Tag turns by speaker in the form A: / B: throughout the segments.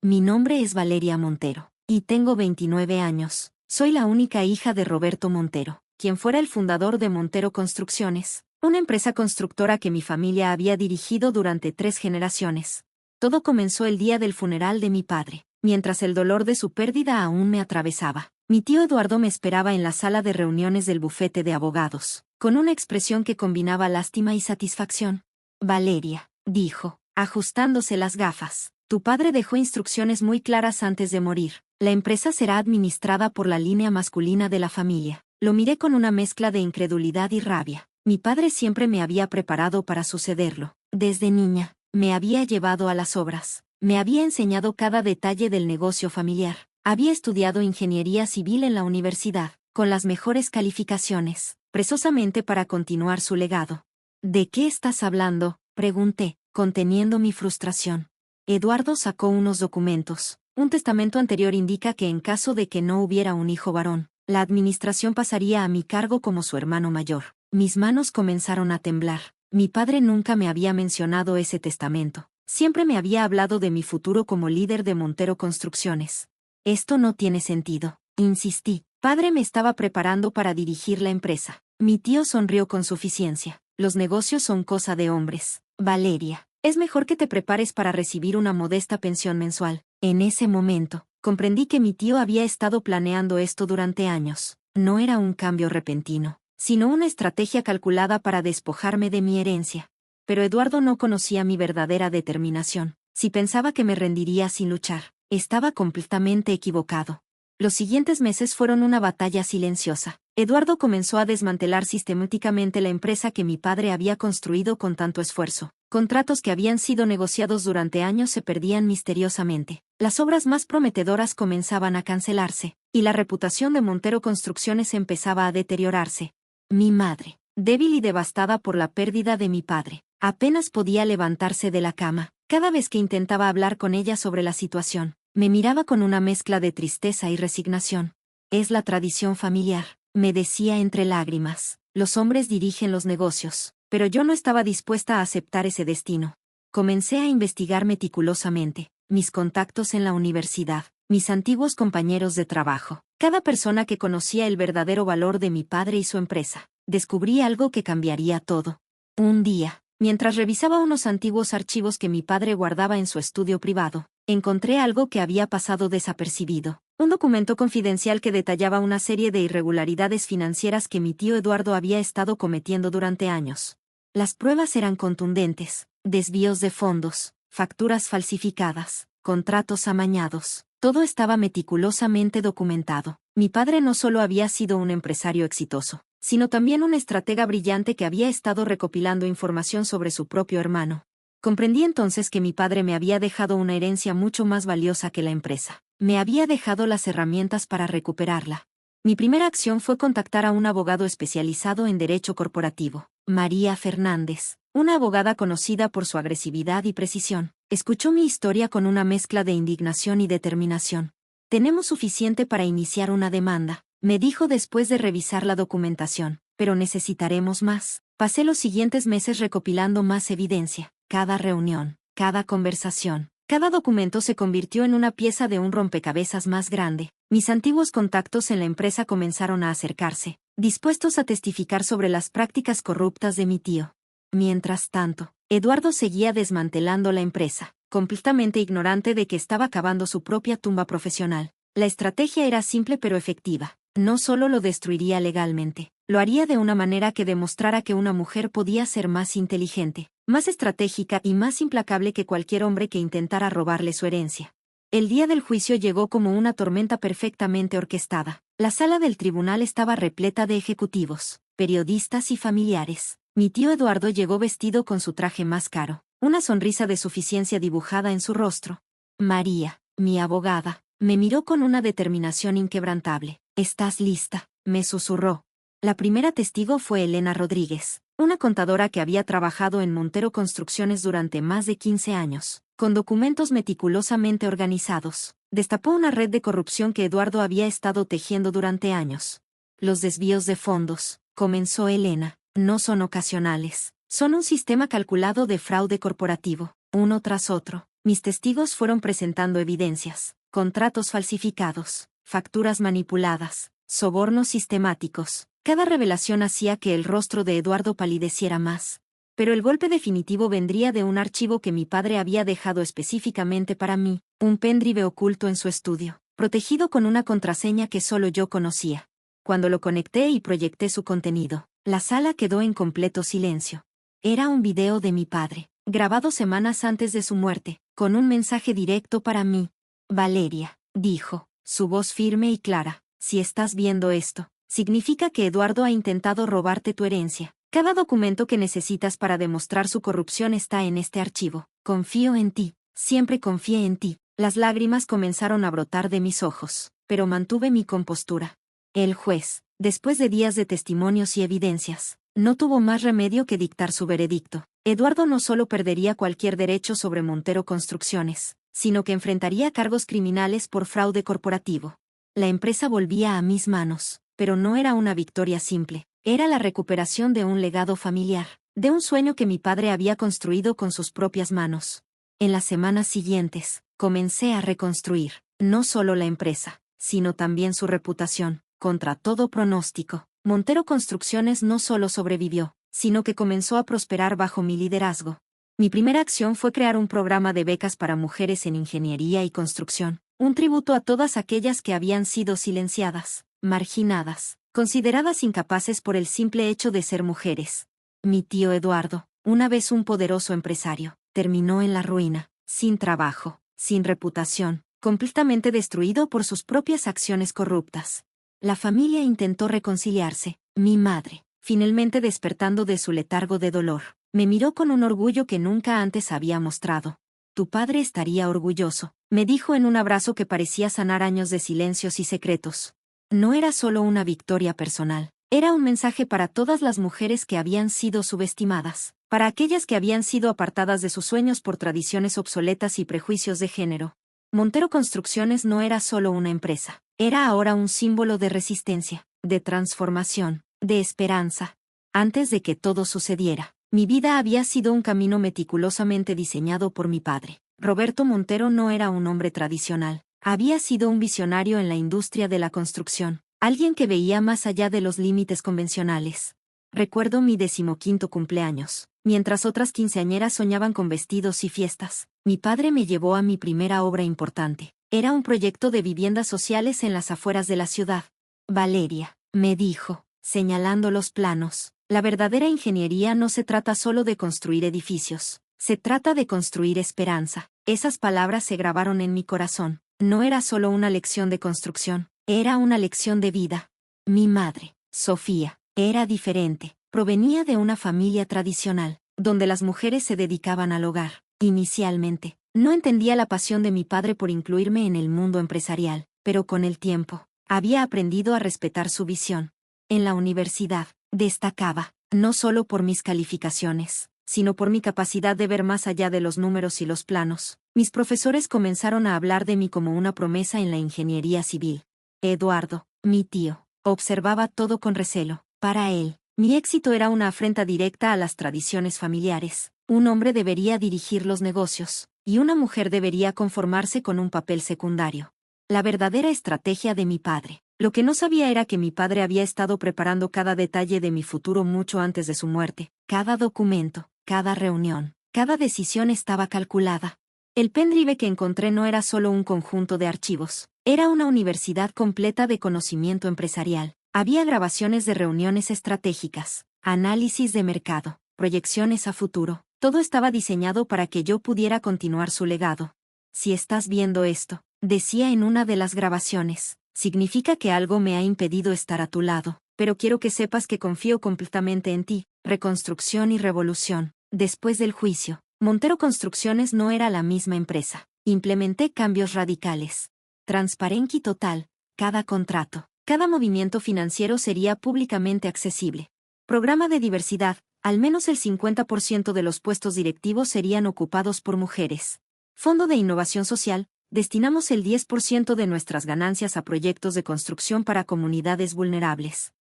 A: Mi nombre es Valeria Montero, y tengo 29 años. Soy la única hija de Roberto Montero, quien fuera el fundador de Montero Construcciones, una empresa constructora que mi familia había dirigido durante 3 generaciones. Todo comenzó el día del funeral de mi padre, mientras el dolor de su pérdida aún me atravesaba. Mi tío Eduardo me esperaba en la sala de reuniones del bufete de abogados, con una expresión que combinaba lástima y satisfacción. Valeria, dijo, ajustándose las gafas. Tu padre dejó instrucciones muy claras antes de morir. La empresa será administrada por la línea masculina de la familia. Lo miré con una mezcla de incredulidad y rabia. Mi padre siempre me había preparado para sucederlo. Desde niña, me había llevado a las obras. Me había enseñado cada detalle del negocio familiar. Había estudiado ingeniería civil en la universidad, con las mejores calificaciones, precisamente para continuar su legado. ¿De qué estás hablando?, pregunté, conteniendo mi frustración. Eduardo sacó unos documentos. Un testamento anterior indica que en caso de que no hubiera un hijo varón, la administración pasaría a mi cargo como su hermano mayor. Mis manos comenzaron a temblar. Mi padre nunca me había mencionado ese testamento. Siempre me había hablado de mi futuro como líder de Montero Construcciones. Esto no tiene sentido, insistí. Padre me estaba preparando para dirigir la empresa. Mi tío sonrió con suficiencia. Los negocios son cosa de hombres. Valeria, es mejor que te prepares para recibir una modesta pensión mensual. En ese momento, comprendí que mi tío había estado planeando esto durante años. No era un cambio repentino, sino una estrategia calculada para despojarme de mi herencia. Pero Eduardo no conocía mi verdadera determinación. Si pensaba que me rendiría sin luchar, estaba completamente equivocado. Los siguientes meses fueron una batalla silenciosa. Eduardo comenzó a desmantelar sistemáticamente la empresa que mi padre había construido con tanto esfuerzo. Contratos que habían sido negociados durante años se perdían misteriosamente. Las obras más prometedoras comenzaban a cancelarse, y la reputación de Montero Construcciones empezaba a deteriorarse. Mi madre, débil y devastada por la pérdida de mi padre, apenas podía levantarse de la cama. Cada vez que intentaba hablar con ella sobre la situación, me miraba con una mezcla de tristeza y resignación. Es la tradición familiar, me decía entre lágrimas. Los hombres dirigen los negocios, pero yo no estaba dispuesta a aceptar ese destino. Comencé a investigar meticulosamente mis contactos en la universidad, mis antiguos compañeros de trabajo, cada persona que conocía el verdadero valor de mi padre y su empresa. Descubrí algo que cambiaría todo. Un día, mientras revisaba unos antiguos archivos que mi padre guardaba en su estudio privado, encontré algo que había pasado desapercibido. Un documento confidencial que detallaba una serie de irregularidades financieras que mi tío Eduardo había estado cometiendo durante años. Las pruebas eran contundentes: desvíos de fondos, facturas falsificadas, contratos amañados. Todo estaba meticulosamente documentado. Mi padre no solo había sido un empresario exitoso, sino también un estratega brillante que había estado recopilando información sobre su propio hermano. Comprendí entonces que mi padre me había dejado una herencia mucho más valiosa que la empresa. Me había dejado las herramientas para recuperarla. Mi primera acción fue contactar a un abogado especializado en derecho corporativo, María Fernández, una abogada conocida por su agresividad y precisión. Escuchó mi historia con una mezcla de indignación y determinación. Tenemos suficiente para iniciar una demanda, me dijo después de revisar la documentación, pero necesitaremos más. Pasé los siguientes meses recopilando más evidencia. Cada reunión, cada conversación, cada documento se convirtió en una pieza de un rompecabezas más grande. Mis antiguos contactos en la empresa comenzaron a acercarse, dispuestos a testificar sobre las prácticas corruptas de mi tío. Mientras tanto, Eduardo seguía desmantelando la empresa, completamente ignorante de que estaba cavando su propia tumba profesional. La estrategia era simple pero efectiva. No solo lo destruiría legalmente, lo haría de una manera que demostrara que una mujer podía ser más inteligente, más estratégica y más implacable que cualquier hombre que intentara robarle su herencia. El día del juicio llegó como una tormenta perfectamente orquestada. La sala del tribunal estaba repleta de ejecutivos, periodistas y familiares. Mi tío Eduardo llegó vestido con su traje más caro, una sonrisa de suficiencia dibujada en su rostro. María, mi abogada, me miró con una determinación inquebrantable. «¿Estás lista?», me susurró. La primera testigo fue Elena Rodríguez, una contadora que había trabajado en Montero Construcciones durante más de 15 años, con documentos meticulosamente organizados. Destapó una red de corrupción que Eduardo había estado tejiendo durante años. Los desvíos de fondos, comenzó Elena, no son ocasionales, son un sistema calculado de fraude corporativo, uno tras otro. Mis testigos fueron presentando evidencias, contratos falsificados, facturas manipuladas, sobornos sistemáticos. Cada revelación hacía que el rostro de Eduardo palideciera más. Pero el golpe definitivo vendría de un archivo que mi padre había dejado específicamente para mí, un pendrive oculto en su estudio, protegido con una contraseña que solo yo conocía. Cuando lo conecté y proyecté su contenido, la sala quedó en completo silencio. Era un video de mi padre, grabado semanas antes de su muerte, con un mensaje directo para mí. Valeria, dijo, su voz firme y clara, si estás viendo esto, significa que Eduardo ha intentado robarte tu herencia. Cada documento que necesitas para demostrar su corrupción está en este archivo. Confío en ti, siempre confié en ti. Las lágrimas comenzaron a brotar de mis ojos, pero mantuve mi compostura. El juez, después de días de testimonios y evidencias, no tuvo más remedio que dictar su veredicto. Eduardo no solo perdería cualquier derecho sobre Montero Construcciones, sino que enfrentaría cargos criminales por fraude corporativo. La empresa volvía a mis manos, pero no era una victoria simple. Era la recuperación de un legado familiar, de un sueño que mi padre había construido con sus propias manos. En las semanas siguientes, comencé a reconstruir, no solo la empresa, sino también su reputación. Contra todo pronóstico, Montero Construcciones no solo sobrevivió, sino que comenzó a prosperar bajo mi liderazgo. Mi primera acción fue crear un programa de becas para mujeres en ingeniería y construcción, un tributo a todas aquellas que habían sido silenciadas, marginadas, consideradas incapaces por el simple hecho de ser mujeres. Mi tío Eduardo, una vez un poderoso empresario, terminó en la ruina, sin trabajo, sin reputación, completamente destruido por sus propias acciones corruptas. La familia intentó reconciliarse. Mi madre, finalmente despertando de su letargo de dolor, me miró con un orgullo que nunca antes había mostrado. Tu padre estaría orgulloso, me dijo en un abrazo que parecía sanar años de silencios y secretos. No era solo una victoria personal, era un mensaje para todas las mujeres que habían sido subestimadas, para aquellas que habían sido apartadas de sus sueños por tradiciones obsoletas y prejuicios de género. Montero Construcciones no era solo una empresa, era ahora un símbolo de resistencia, de transformación, de esperanza. Antes de que todo sucediera, mi vida había sido un camino meticulosamente diseñado por mi padre. Roberto Montero no era un hombre tradicional. Había sido un visionario en la industria de la construcción, alguien que veía más allá de los límites convencionales. Recuerdo mi 15º cumpleaños. Mientras otras quinceañeras soñaban con vestidos y fiestas, mi padre me llevó a mi primera obra importante. Era un proyecto de viviendas sociales en las afueras de la ciudad. Valeria, me dijo, señalando los planos, la verdadera ingeniería no se trata solo de construir edificios, se trata de construir esperanza. Esas palabras se grabaron en mi corazón. No era solo una lección de construcción, era una lección de vida. Mi madre, Sofía, era diferente. Provenía de una familia tradicional, donde las mujeres se dedicaban al hogar. Inicialmente, no entendía la pasión de mi padre por incluirme en el mundo empresarial, pero con el tiempo, había aprendido a respetar su visión. En la universidad, destacaba, no solo por mis calificaciones, sino por mi capacidad de ver más allá de los números y los planos. Mis profesores comenzaron a hablar de mí como una promesa en la ingeniería civil. Eduardo, mi tío, observaba todo con recelo. Para él, mi éxito era una afrenta directa a las tradiciones familiares. Un hombre debería dirigir los negocios, y una mujer debería conformarse con un papel secundario. La verdadera estrategia de mi padre. Lo que no sabía era que mi padre había estado preparando cada detalle de mi futuro mucho antes de su muerte. Cada documento, cada reunión, cada decisión estaba calculada. El pendrive que encontré no era solo un conjunto de archivos, era una universidad completa de conocimiento empresarial. Había grabaciones de reuniones estratégicas, análisis de mercado, proyecciones a futuro. Todo estaba diseñado para que yo pudiera continuar su legado. Si estás viendo esto, decía en una de las grabaciones, significa que algo me ha impedido estar a tu lado, pero quiero que sepas que confío completamente en ti. Reconstrucción y revolución. Después del juicio, Montero Construcciones no era la misma empresa. Implementé cambios radicales. Transparencia total, cada contrato. Cada movimiento financiero sería públicamente accesible. Programa de diversidad, al menos el 50% de los puestos directivos serían ocupados por mujeres. Fondo de Innovación Social, destinamos el 10% de nuestras ganancias a proyectos de construcción para comunidades vulnerables.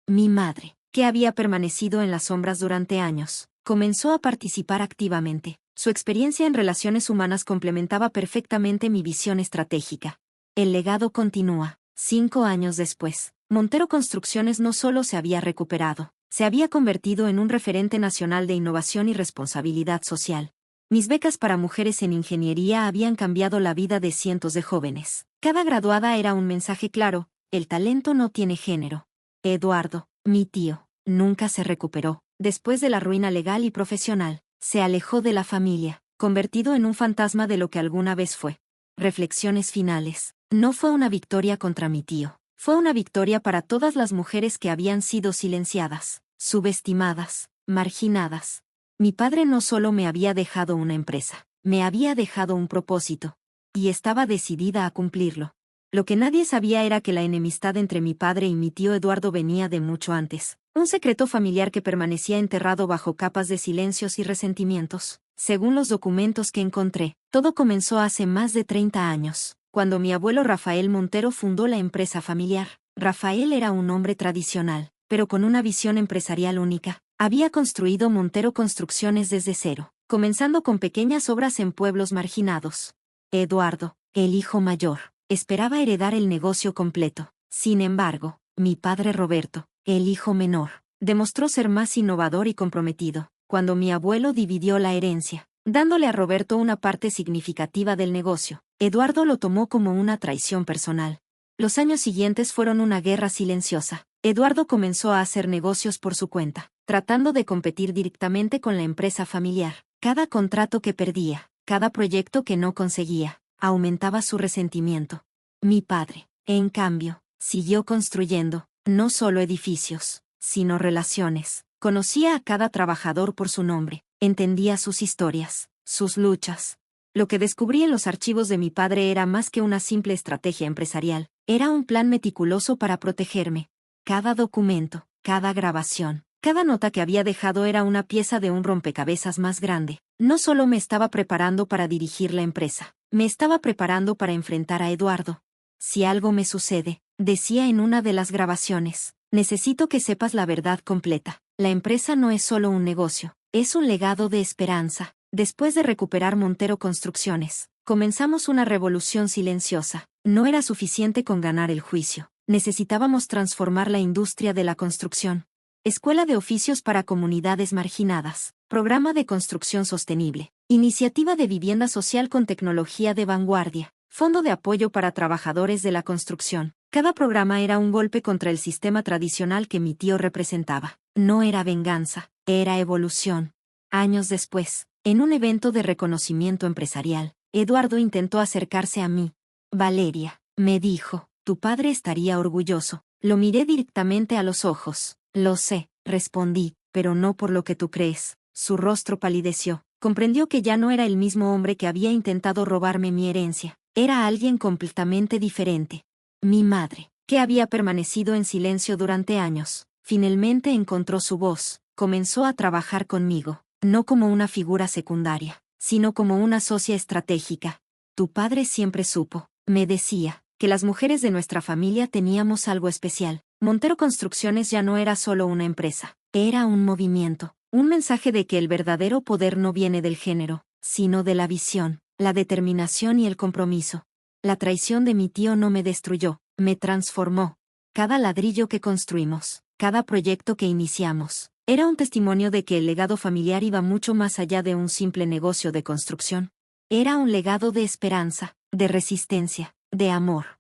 A: Mi madre, que había permanecido en las sombras durante años, Comenzó a participar activamente. Su experiencia en relaciones humanas complementaba perfectamente mi visión estratégica. El legado continúa. 5 años después, Montero Construcciones no solo se había recuperado, se había convertido en un referente nacional de innovación y responsabilidad social. Mis becas para mujeres en ingeniería habían cambiado la vida de cientos de jóvenes. Cada graduada era un mensaje claro: el talento no tiene género. Eduardo, mi tío, nunca se recuperó. Después de la ruina legal y profesional, se alejó de la familia, convertido en un fantasma de lo que alguna vez fue. Reflexiones finales. No fue una victoria contra mi tío. Fue una victoria para todas las mujeres que habían sido silenciadas, subestimadas, marginadas. Mi padre no solo me había dejado una empresa, me había dejado un propósito. Y estaba decidida a cumplirlo. Lo que nadie sabía era que la enemistad entre mi padre y mi tío Eduardo venía de mucho antes. Un secreto familiar que permanecía enterrado bajo capas de silencios y resentimientos. Según los documentos que encontré, todo comenzó hace más de 30 años, cuando mi abuelo Rafael Montero fundó la empresa familiar. Rafael era un hombre tradicional, pero con una visión empresarial única. Había construido Montero Construcciones desde cero, comenzando con pequeñas obras en pueblos marginados. Eduardo, el hijo mayor, esperaba heredar el negocio completo. Sin embargo, mi padre Roberto, el hijo menor, demostró ser más innovador y comprometido. Cuando mi abuelo dividió la herencia, dándole a Roberto una parte significativa del negocio, Eduardo lo tomó como una traición personal. Los años siguientes fueron una guerra silenciosa. Eduardo comenzó a hacer negocios por su cuenta, tratando de competir directamente con la empresa familiar. Cada contrato que perdía, cada proyecto que no conseguía, aumentaba su resentimiento. Mi padre, en cambio, siguió construyendo, no solo edificios, sino relaciones. Conocía a cada trabajador por su nombre, entendía sus historias, sus luchas. Lo que descubrí en los archivos de mi padre era más que una simple estrategia empresarial, era un plan meticuloso para protegerme. Cada documento, cada grabación, cada nota que había dejado era una pieza de un rompecabezas más grande. No solo me estaba preparando para dirigir la empresa, me estaba preparando para enfrentar a Eduardo. Si algo me sucede, decía en una de las grabaciones, necesito que sepas la verdad completa. La empresa no es solo un negocio, es un legado de esperanza. Después de recuperar Montero Construcciones, comenzamos una revolución silenciosa. No era suficiente con ganar el juicio, necesitábamos transformar la industria de la construcción. Escuela de oficios para comunidades marginadas, programa de construcción sostenible, iniciativa de vivienda social con tecnología de vanguardia, fondo de apoyo para trabajadores de la construcción. Cada programa era un golpe contra el sistema tradicional que mi tío representaba. No era venganza, era evolución. Años después, en un evento de reconocimiento empresarial, Eduardo intentó acercarse a mí. Valeria, me dijo, tu padre estaría orgulloso. Lo miré directamente a los ojos. Lo sé, respondí, pero no por lo que tú crees. Su rostro palideció. Comprendió que ya no era el mismo hombre que había intentado robarme mi herencia. Era alguien completamente diferente. Mi madre, que había permanecido en silencio durante años, finalmente encontró su voz. Comenzó a trabajar conmigo, no como una figura secundaria, sino como una socia estratégica. Tu padre siempre supo, me decía, que las mujeres de nuestra familia teníamos algo especial. Montero Construcciones ya no era solo una empresa, era un movimiento, un mensaje de que el verdadero poder no viene del género, sino de la visión, la determinación y el compromiso. La traición de mi tío no me destruyó, me transformó. Cada ladrillo que construimos, cada proyecto que iniciamos, era un testimonio de que el legado familiar iba mucho más allá de un simple negocio de construcción. Era un legado de esperanza, de resistencia, de amor.